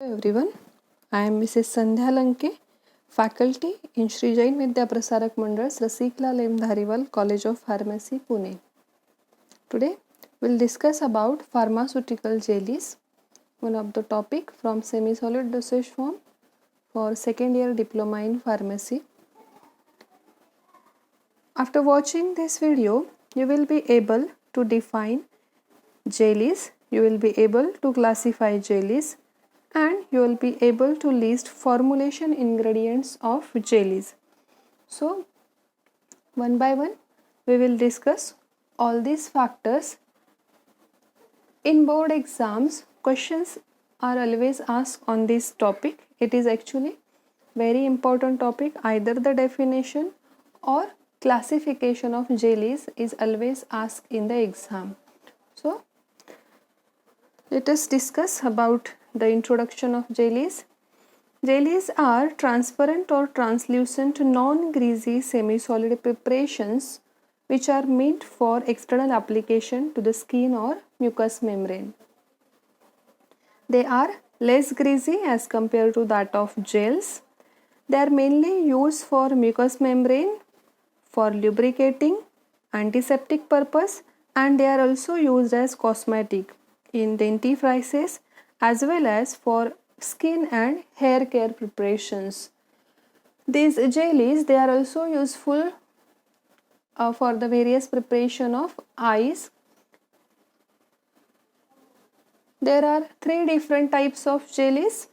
Hello everyone, I am Mrs. Sandhya Lanke, faculty in Shri Jain Vidya Prasarak Mandal, Rasikla M. Dhariwal, College of Pharmacy, Pune. Today we will discuss about pharmaceutical jellies, one of the topic from semi-solid dosage form for second year diploma in pharmacy. After watching this video, you will be able to define jellies, you will be able to classify jellies, and you will be able to list formulation ingredients of jellies. So one by one we will discuss all these factors. In board exams, questions are always asked on this topic. It is actually very important topic. Either the definition or classification of jellies is always asked in the exam. So let us discuss about the introduction of jellies. Jellies are transparent or translucent non-greasy semi-solid preparations which are meant for external application to the skin or mucous membrane. They are less greasy as compared to that of gels. They are mainly used for mucous membrane, for lubricating, antiseptic purpose, and they are also used as cosmetic in dentifrices as well as for skin and hair care preparations. These jellies, they are also useful for the various preparation of eyes. There are three different types of jellies.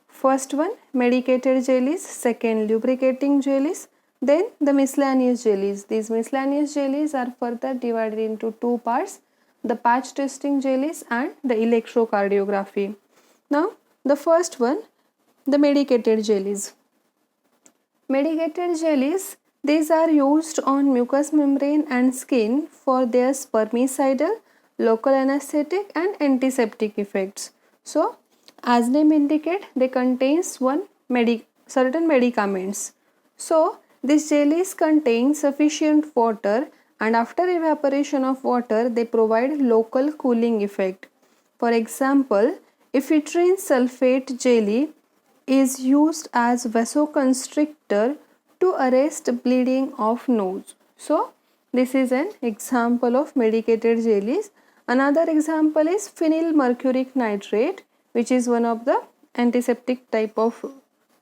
First one, medicated jellies. Second, lubricating jellies. Then the miscellaneous jellies. These miscellaneous jellies are further divided into two parts, the patch testing jellies and the electrocardiography. Now the first one, the medicated jellies. Medicated jellies, these are used on mucous membrane and skin for their spermicidal, local anesthetic and antiseptic effects. So as name indicate, they contains certain medicaments. So these jellies contain sufficient water, and after evaporation of water they provide local cooling effect. For example, ephedrine sulfate jelly is used as vasoconstrictor to arrest bleeding of nose. So this is an example of medicated jellies. Another example is phenyl mercuric nitrate, which is one of the antiseptic type of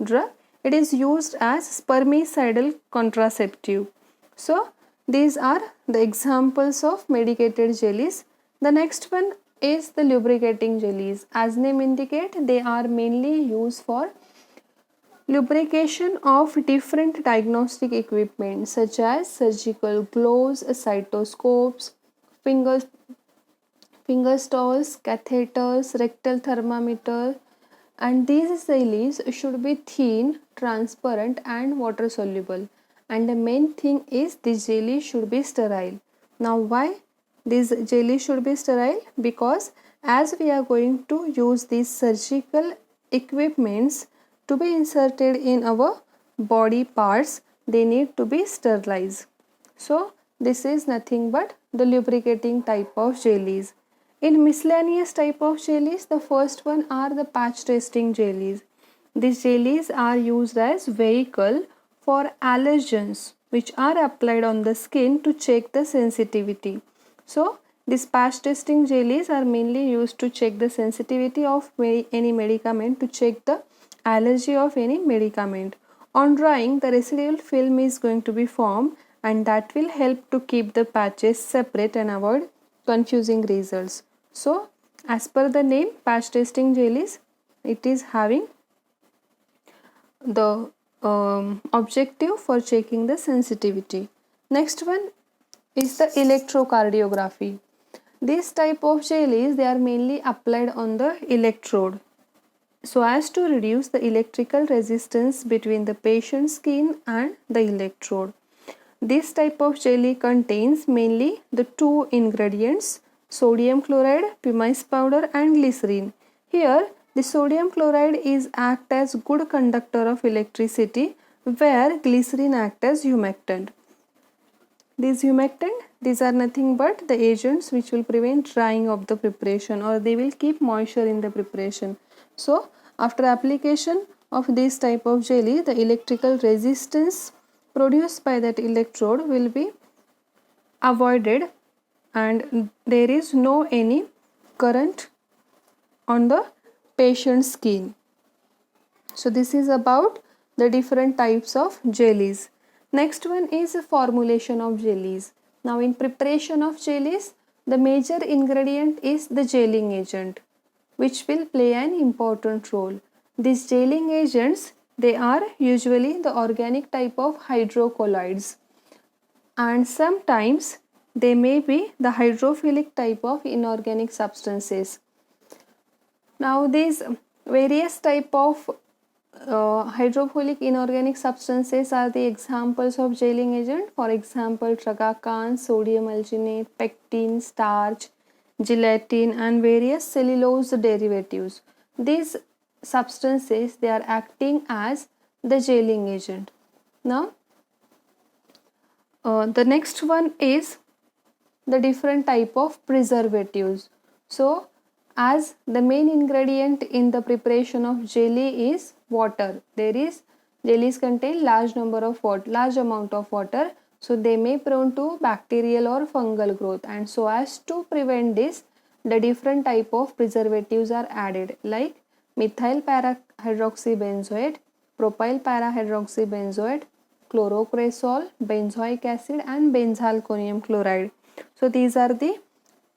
drug. It is used as spermicidal contraceptive. So these are the examples of medicated jellies. The next one is the lubricating jellies. As name indicate, they are mainly used for lubrication of different diagnostic equipment such as surgical gloves, cystoscopes, finger stalls, catheters, rectal thermometer, and these jellies should be thin, transparent and water soluble. And the main thing is this jelly should be sterile. Now why this jelly should be sterile? Because as we are going to use these surgical equipments to be inserted in our body parts, they need to be sterilized. So this is nothing but the lubricating type of jellies. In miscellaneous type of jellies, the first one are the patch testing jellies. These jellies are used as vehicle for allergens which are applied on the skin to check the sensitivity. So these patch testing jellies are mainly used to check the sensitivity of any medicament, to check the allergy of any medicament. On drying, the residual film is going to be formed, and that will help to keep the patches separate and avoid confusing results. So as per the name, patch testing jellies, it is having the objective for checking the sensitivity. Next one is the electrocardiography. This type of jellies, they are mainly applied on the electrode so as to reduce the electrical resistance between the patient's skin and the electrode. This type of jelly contains mainly the two ingredients, sodium chloride, pumice powder and glycerin. Here the sodium chloride is act as good conductor of electricity, where glycerin act as humectant. These humectant, these are nothing but the agents which will prevent drying of the preparation, or they will keep moisture in the preparation. So After application of this type of jelly, the electrical resistance produced by that electrode will be avoided and there is no any current on the patient's skin. So this is about the different types of jellies. Next one is formulation of jellies. Now in preparation of jellies, the major ingredient is the gelling agent, which will play an important role. These gelling agents, they are usually the organic type of hydrocolloids and sometimes they may be the hydrophilic type of inorganic substances. Now these various type of hydrophilic inorganic substances are the examples of gelling agent. For example, tragacan, sodium alginate, pectin, starch, gelatin and various cellulose derivatives. These substances, they are acting as the gelling agent. Now the next one is the different type of preservatives. So as the main ingredient in the preparation of jelly is water, jellies contain large amount of water, so they may prone to bacterial or fungal growth, and so as to prevent this, the different type of preservatives are added like methyl para hydroxybenzoate, propyl para hydroxybenzoate, chlorocresol, benzoic acid and benzalkonium chloride. So these are the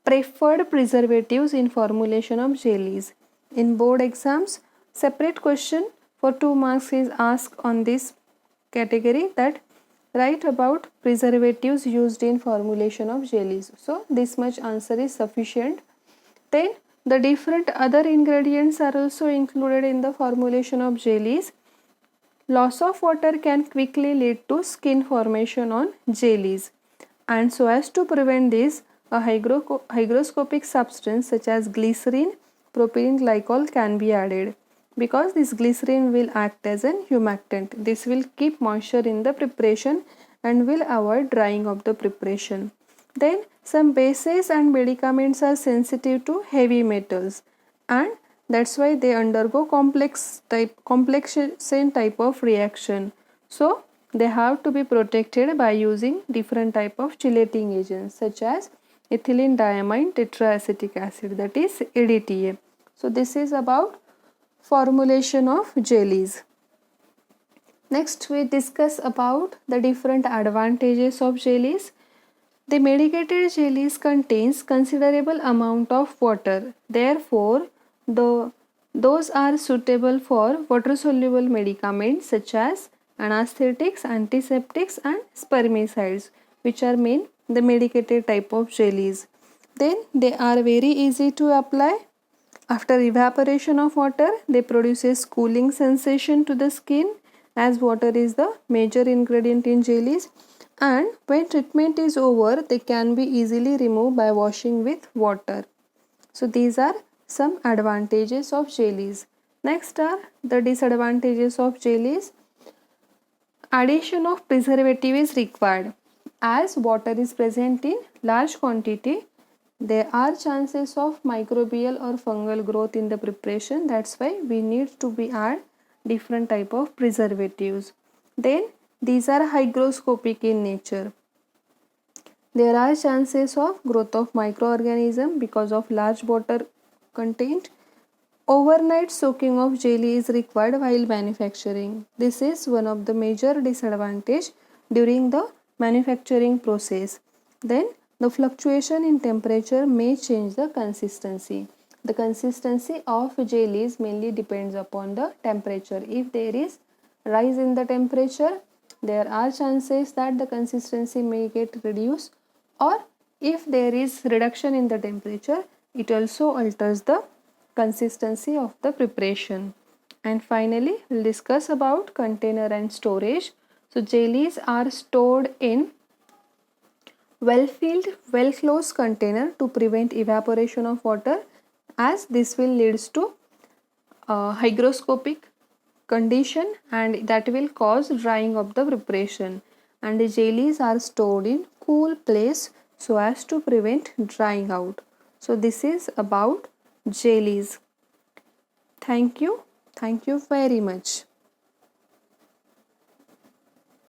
preferred preservatives in formulation of jellies. In board exams, separate question for 2 marks is asked on this category, that write about preservatives used in formulation of jellies. So this much answer is sufficient. Then the different other ingredients are also included in the formulation of jellies. Loss of water can quickly lead to skin formation on jellies, and so as to prevent this, a hygroscopic substance such as glycerin, propylene glycol can be added, because this glycerin will act as an humectant. This will keep moisture in the preparation and will avoid drying of the preparation. Then some bases and medicaments are sensitive to heavy metals, and that's why they undergo complexation type of reaction. So they have to be protected by using different type of chelating agents such as ethylene diamine tetraacetic acid, that is EDTA. So this is about formulation of jellies. Next we discuss about the different advantages of jellies. The medicated jellies contains considerable amount of water. Therefore, those are suitable for water-soluble medicaments such as anesthetics, antiseptics and spermicides, which are the medicated type of jellies. Then they are very easy to apply. After evaporation of water, they produce a cooling sensation to the skin, as water is the major ingredient in jellies, and when treatment is over, they can be easily removed by washing with water. So these are some advantages of jellies. Next are the disadvantages of jellies. Addition of preservative is required. As water is present in large quantity, there are chances of microbial or fungal growth in the preparation. That's why we need to add different type of preservatives. Then these are hygroscopic in nature. There are chances of growth of microorganism because of large water content. Overnight soaking of jelly is required while manufacturing. This is one of the major disadvantage during the manufacturing process. Then the fluctuation in temperature may change the consistency. The consistency of jellies mainly depends upon the temperature. If there is rise in the temperature, there are chances that the consistency may get reduced, or if there is reduction in the temperature, it also alters the consistency of the preparation. And finally, we'll discuss about container and storage. So jellies are stored in well-filled, well-closed container to prevent evaporation of water, as this will leads to hygroscopic condition and that will cause drying of the preparation. And the jellies are stored in cool place so as to prevent drying out. So this is about jellies. Thank you. Thank you very much.